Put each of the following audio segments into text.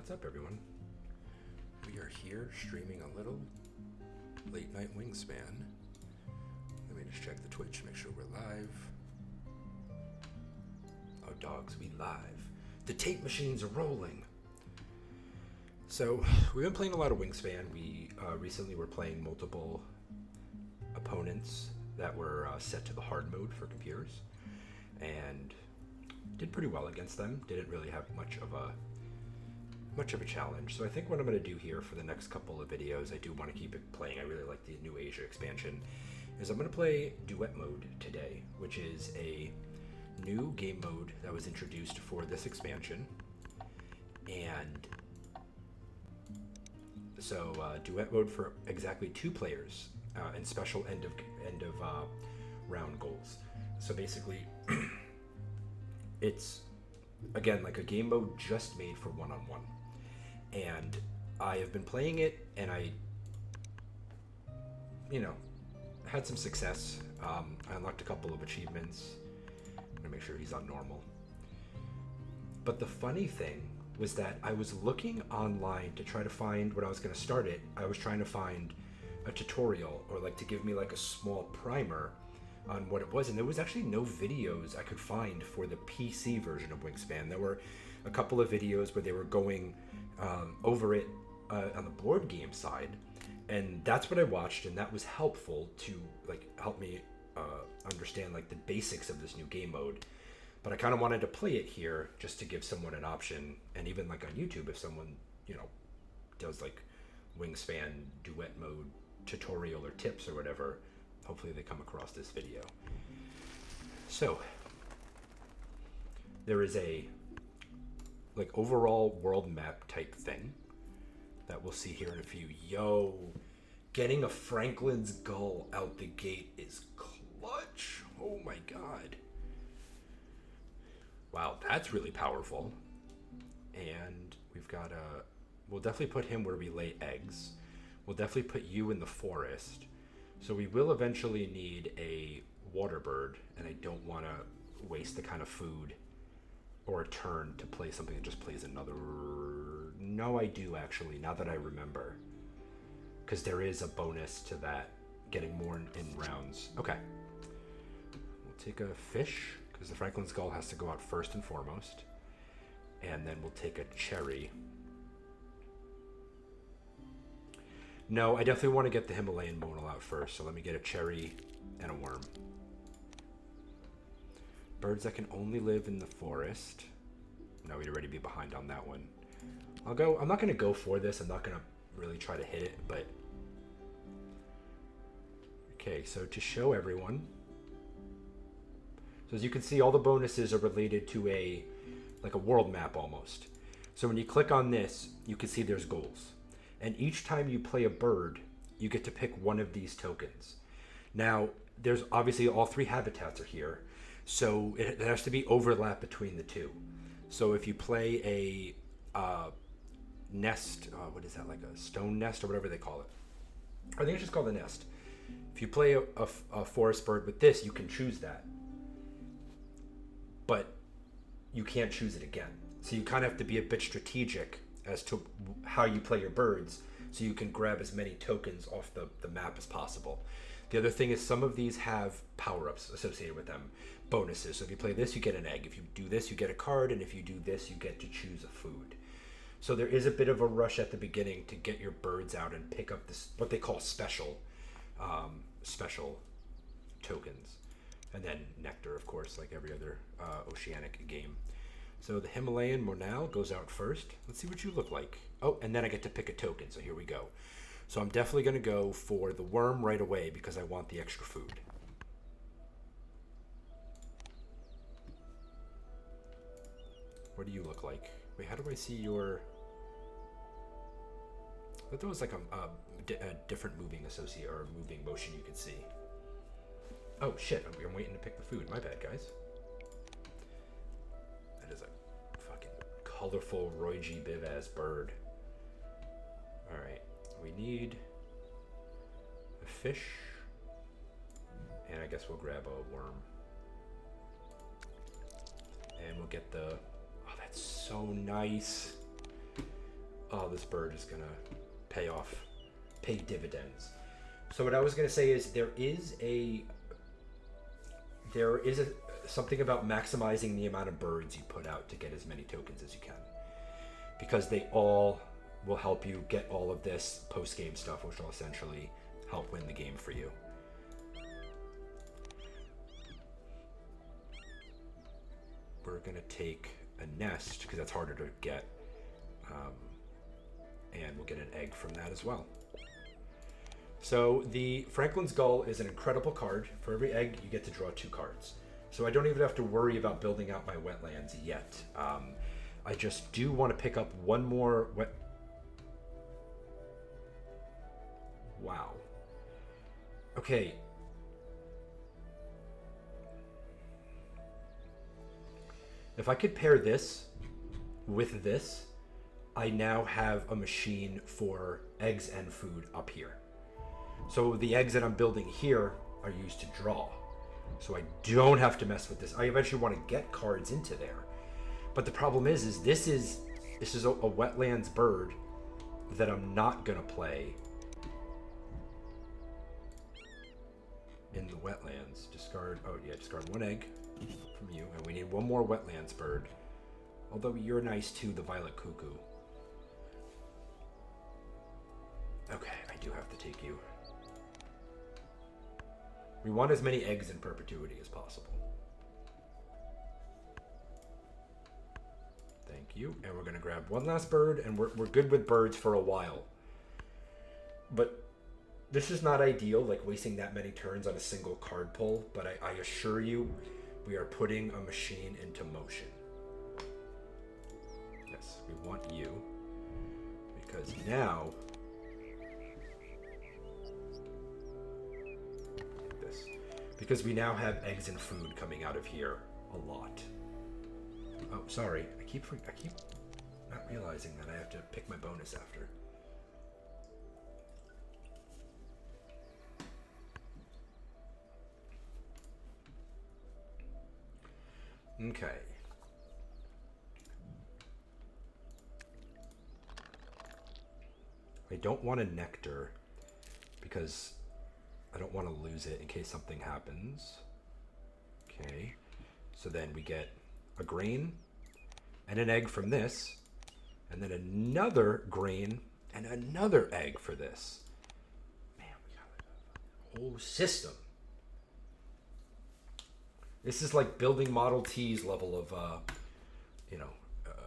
What's up, everyone? We are here streaming a little late night Wingspan. Let me just check the Twitch, make sure we're live. Oh, dogs, we live. The tape machines are rolling. So, we've been playing a lot of Wingspan. We recently were playing multiple opponents that were set to the hard mode for computers, and did pretty well against them. Didn't really have much of a challenge. So I think what I'm going to do here for the next couple of videos, I do want to keep it playing. I really like the New Asia expansion. Is I'm going to play Duet mode today, which is a new game mode that was introduced for this expansion. And so Duet mode for exactly 2 players and special end of round goals. So basically, it's again like a game mode just made for one-on-one. And I have been playing it, and I had some success. I unlocked a couple of achievements. I'm gonna make sure he's on normal. But the funny thing was that I was looking online to try to find when I was gonna start it. I was trying to find a tutorial or like to give me like a small primer on what it was, and there was actually no videos I could find for the PC version of Wingspan. There were a couple of videos where they were going over it on the board game side, and that's what I watched, and that was helpful to like help me understand like the basics of this new game mode. But I kind of wanted to play it here just to give someone an option, and even like on YouTube, if someone does like Wingspan Duet mode tutorial or tips or whatever, hopefully they come across this video. So there is a like overall world map type thing that we'll see here in a few. Yo, getting a Franklin's Gull out the gate is clutch. Oh my god. Wow, that's really powerful. And we've got we'll definitely put him where we lay eggs. We'll definitely put you in the forest. So we will eventually need a water bird, and I don't want to waste the kind of food or a turn to play something that just plays another. No, I do actually, now that I remember, because there is a bonus to that, getting more in rounds. Okay, we'll take a fish, because the Franklin's Gull has to go out first and foremost, and then we'll take a cherry. No, I definitely want to get the Himalayan Monal out first, so let me get a cherry and a worm. Birds that can only live in the forest. No, we'd already be behind on that one. I'm not going to go for this. I'm not going to really try to hit it, but... Okay, so to show everyone. So as you can see, all the bonuses are related to a world map almost. So when you click on this, you can see there's goals. And each time you play a bird, you get to pick one of these tokens. Now, there's obviously all 3 habitats are here. So there has to be overlap between the 2. So if you play a nest, what is that, like a stone nest or whatever they call it? I think it's just called a nest. If you play a forest bird with this, you can choose that. But you can't choose it again. So you kind of have to be a bit strategic as to how you play your birds so you can grab as many tokens off the map as possible. The other thing is some of these have power-ups associated with them, bonuses. So if you play this, you get an egg. If you do this, you get a card. And if you do this, you get to choose a food. So there is a bit of a rush at the beginning to get your birds out and pick up this, what they call special tokens. And then nectar, of course, like every other oceanic game. So the Himalayan Monal goes out first. Let's see what you look like. Oh, and then I get to pick a token. So here we go. So I'm definitely going to go for the worm right away because I want the extra food. What do you look like? Wait, how do I see your... I thought there was like a different moving associate or moving motion you could see. Oh shit, I'm waiting to pick the food. My bad, guys. That is a fucking colorful Roy G. Biv-ass bird. Alright. We need a fish, and I guess we'll grab a worm. And we'll get the... Oh, that's so nice. Oh, this bird is gonna pay dividends. So what I was gonna say is there is something about maximizing the amount of birds you put out to get as many tokens as you can, because they all will help you get all of this post-game stuff, which will essentially help win the game for you. We're gonna take a nest because that's harder to get, and we'll get an egg from that as well. So the Franklin's Gull is an incredible card. For every egg, you get to draw 2 cards. So I don't even have to worry about building out my wetlands yet. I just do want to pick up one more Wow. Okay. If I could pair this with this, I now have a machine for eggs and food up here. So the eggs that I'm building here are used to draw. So I don't have to mess with this. I eventually want to get cards into there. But the problem is this is a wetlands bird that I'm not gonna play in the wetlands. Discard 1 egg from you, and we need 1 more wetlands bird. Although you're nice too, the violet cuckoo. Okay, I do have to take you. We want as many eggs in perpetuity as possible. Thank you. And we're gonna grab 1 last bird, and we're good with birds for a while. But this is not ideal, like wasting that many turns on a single card pull, but I assure you, we are putting a machine into motion. Yes, we want you, because now, because we now have eggs and food coming out of here a lot. Oh, sorry, I keep not realizing that I have to pick my bonus after. Okay. I don't want a nectar because I don't want to lose it in case something happens. Okay. So then we get a grain and an egg from this, and then another grain and another egg for this. Man, we got a whole system. This is like building Model T's level of,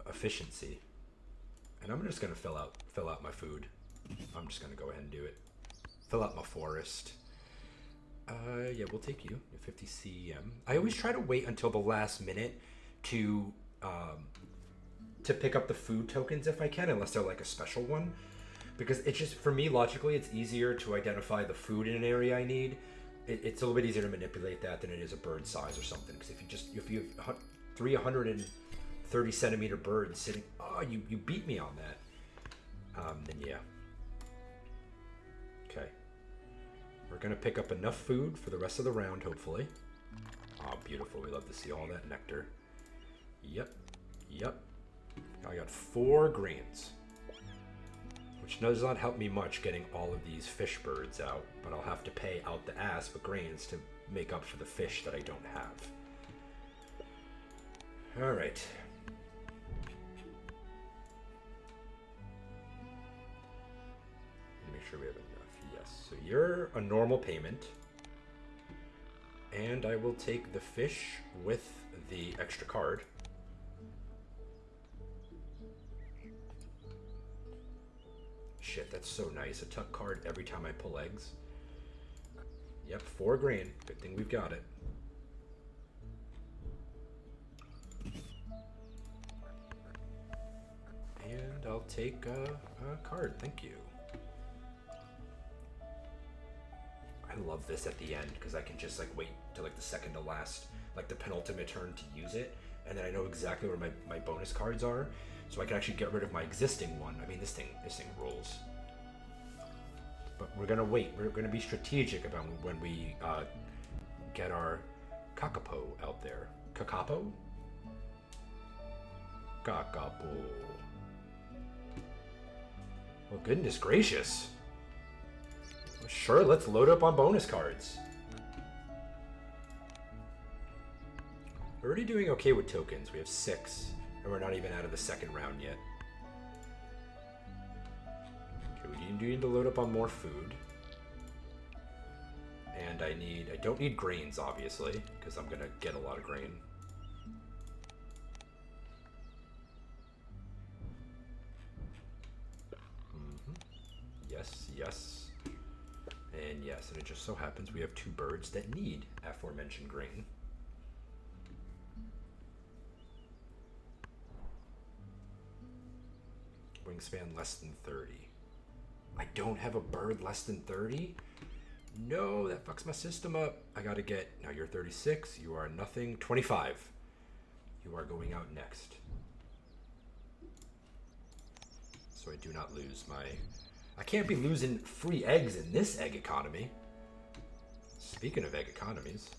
efficiency. And I'm just gonna fill out my food. I'm just gonna go ahead and do it. Fill out my forest. Yeah, we'll take you. 50 CEM. I always try to wait until the last minute to pick up the food tokens if I can, unless they're like a special one, because it's just, for me, logically, it's easier to identify the food in an area I need. It's a little bit easier to manipulate that than it is a bird size or something. Because if you have 330 centimeter birds sitting, you beat me on that. Then yeah. Okay. We're gonna pick up enough food for the rest of the round, hopefully. Oh, beautiful. We love to see all that nectar. Yep. I got 4 grains, which does not help me much getting all of these fish birds out, but I'll have to pay out the ass with grains to make up for the fish that I don't have. All right. Make sure we have enough. Yes. So you're a normal payment, and I will take the fish with the extra card. Shit, that's so nice. A tuck card every time I pull eggs. Yep, 4 grain. Good thing we've got it. And I'll take a card. Thank you. I love this at the end because I can just like wait till like the second to last, like the penultimate turn to use it, and then I know exactly where my bonus cards are, so I can actually get rid of my existing one. I mean, this thing rules. But we're gonna wait. We're gonna be strategic about when we get our kakapo out there. Kakapo? Kakapo. Well, goodness gracious. Sure, let's load up on bonus cards. We're already doing okay with tokens. We have 6, and we're not even out of the second round yet. Okay, we do need to load up on more food. And I don't need grains, obviously, because I'm gonna get a lot of grain. Yes, yes, and yes, and it just so happens we have 2 birds that need aforementioned grain. Wingspan less than 30. I don't have a bird less than 30? No, that fucks my system up. I gotta get, now you're 36, you are nothing, 25. You are going out next. So I do not lose my, I can't be losing free eggs in this egg economy. Speaking of egg economies.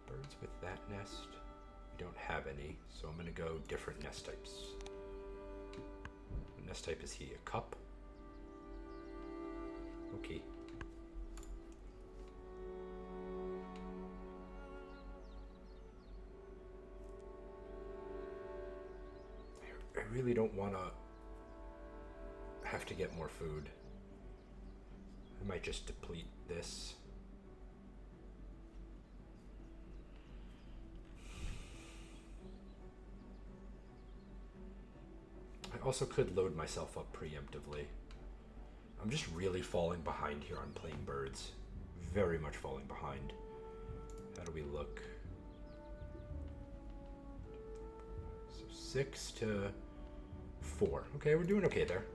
Birds with that nest, we don't have any, so I'm gonna go different nest types. What nest type is he? A cup? Okay. I really don't want to have to get more food. I might just deplete this. I also could load myself up preemptively. I'm just really falling behind here on playing birds. Very much falling behind. How do we look? So 6 to 4. Okay, we're doing okay there.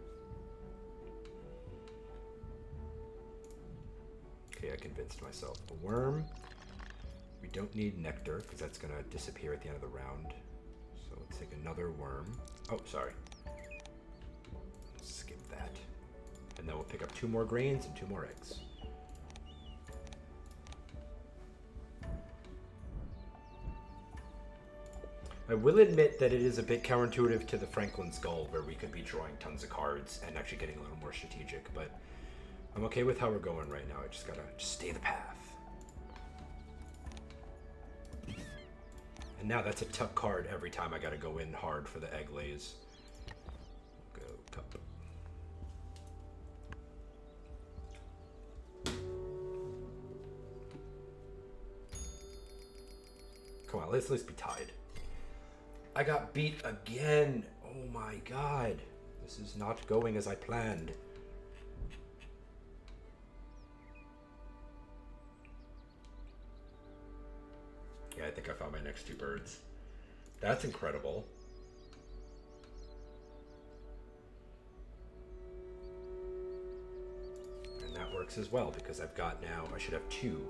Okay, I convinced myself. A worm. We don't need nectar because that's going to disappear at the end of the round. So let's take another worm. Oh, sorry. Skip that. And then we'll pick up 2 more grains and 2 more eggs. I will admit that it is a bit counterintuitive to the Franklin's Skull, where we could be drawing tons of cards and actually getting a little more strategic, but I'm okay with how we're going right now. I just gotta stay the path. And now that's a tuck card every time I gotta go in hard for the egg lays. Go cup. Come on, let's at least be tied. I got beat again. Oh my god. This is not going as I planned. Yeah, I think I found my next 2 birds. That's incredible. And that works as well because I've got now, I should have 2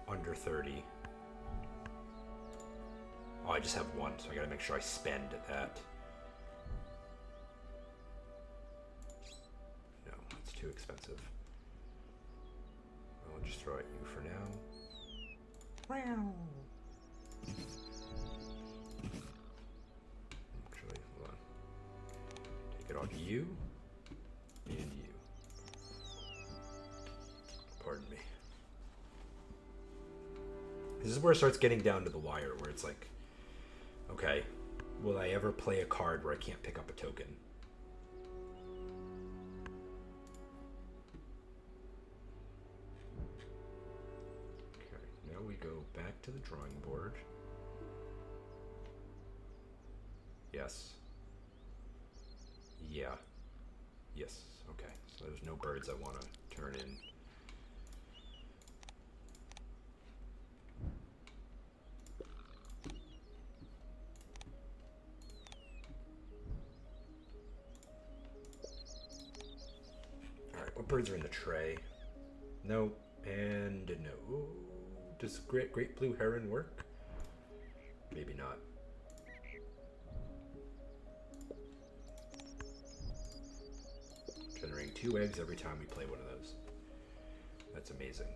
under 30. Oh, I just have 1, so I gotta make sure I spend that. No, it's too expensive. I'll just throw at you for now. Actually, hold on. Take it off you and you. Pardon me. This is where it starts getting down to the wire, where it's like, okay, will I ever play a card where I can't pick up a token? Okay, now we go back to the drawing board. Yes. Yeah. Yes, okay. So there's no birds I want to turn in. What birds are in the tray? No, and no. Does great blue heron work? Maybe not. Generating 2 eggs every time we play one of those. That's amazing.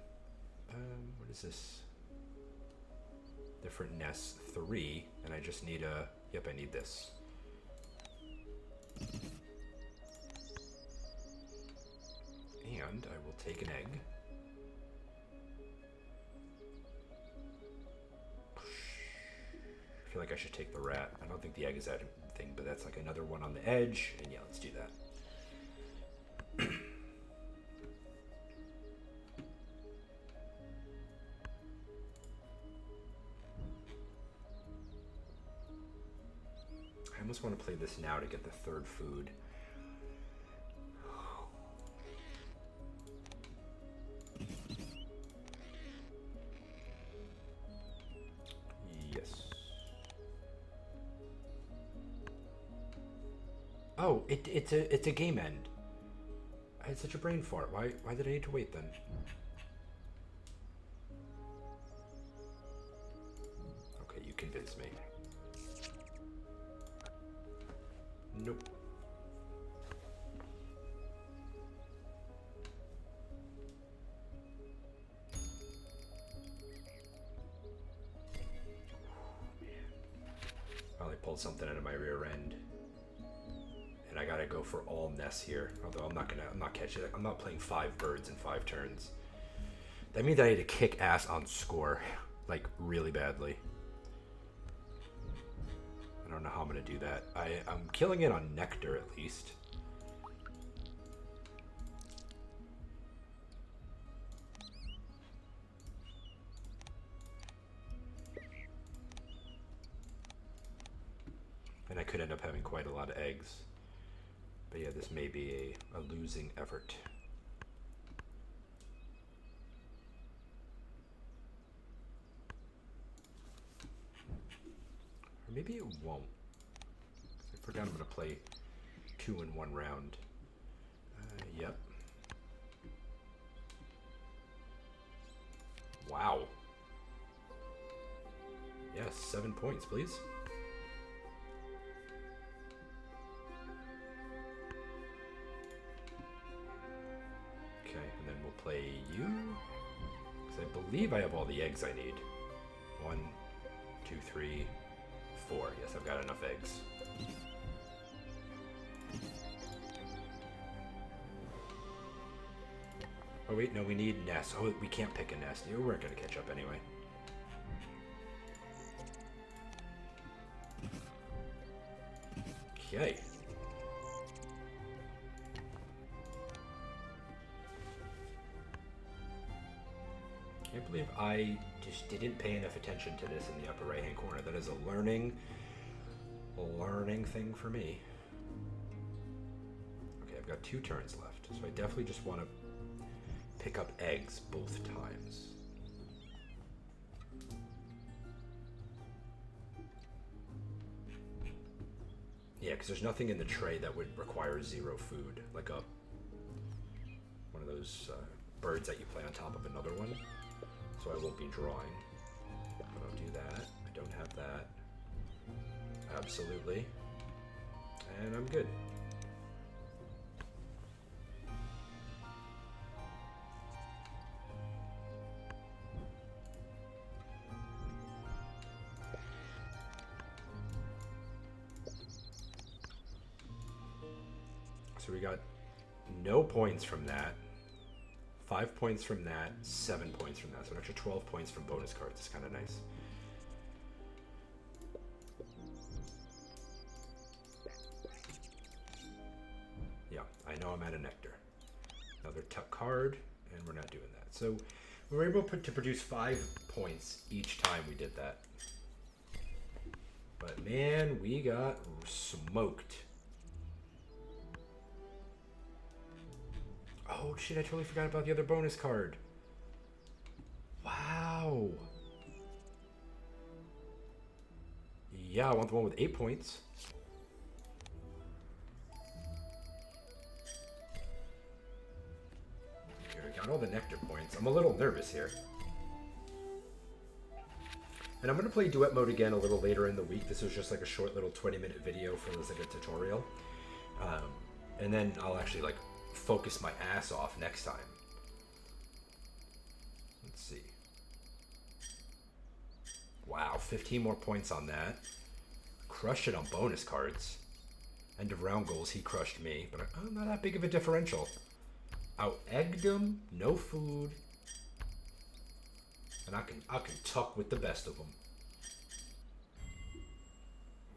What is this? Different nests, 3, and I just need a Yep, I need this. And I will take an egg. I feel like I should take the rat. I don't think the egg is that thing, but that's like another one on the edge. And yeah, let's do that. I almost want to play this now to get the third food. Yes. Oh, it's a game end. I had such a brain fart. Why did I need to wait then? Okay, you convinced me. Nope. Finally pulled something out of my rear end. And I gotta go for all nests here. Although I'm not catching it. I'm not playing 5 birds in 5 turns. That means I need to kick ass on score. Like, really badly. I don't know how I'm gonna do that. I'm killing it on nectar at least. And I could end up having quite a lot of eggs. But yeah, this may be a losing effort. Or maybe it won't. I forgot I'm going to play 2 in 1 round. Yep. Wow. Yes, 7 points, please. Okay, and then we'll play you. Because I believe I have all the eggs I need. 1, 2, 3, 4. Yes, I've got enough eggs. Oh wait, no, we need nests. Oh, we can't pick a nest. We weren't going to catch up anyway. Okay. Can't believe I just didn't pay enough attention to this in the upper right hand corner. That is a learning thing for me. Okay, I've got 2 turns left, so I definitely just want to pick up eggs both times. Yeah, because there's nothing in the tray that would require 0 food, like one of those birds that you play on top of another one. So I won't be drawing. I don't do that. I don't have that. Absolutely. And I'm good. So we got no points from that, 5 points from that, 7 points from that. So an extra 12 points from bonus cards is kind of nice. Yeah, I know I'm out of nectar. Another tuck card, and we're not doing that. So we were able to produce 5 points each time we did that. But man, we got smoked. Oh shit, I totally forgot about the other bonus card. Wow. Yeah, I want the one with 8 points. Here, we got all the nectar points. I'm a little nervous here. And I'm going to play duet mode again a little later in the week. This was just like a short little 20-minute video for like a tutorial. And then I'll actually like focus my ass off next time. Let's see. Wow, 15 more points on that. crush it on bonus cards. End of round goals, he crushed me, but not that big of a differential. Out-egged him, no food. And I can tuck with the best of them.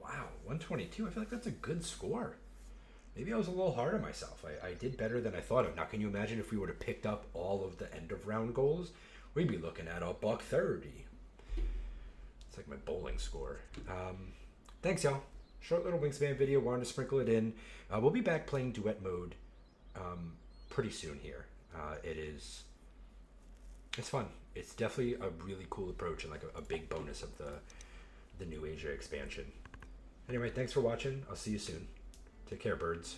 Wow, 122. I feel like that's a good score. Maybe I was a little hard on myself. I did better than I thought of. Now, can you imagine if we would have picked up all of the end of round goals? We'd be looking at $130. It's like my bowling score. Thanks, y'all. Short little Wingspan video. Wanted to sprinkle it in. We'll be back playing Duet mode pretty soon here. It's fun. It's definitely a really cool approach and like a big bonus of the New Asia expansion. Anyway, thanks for watching. I'll see you soon. Take care, birds.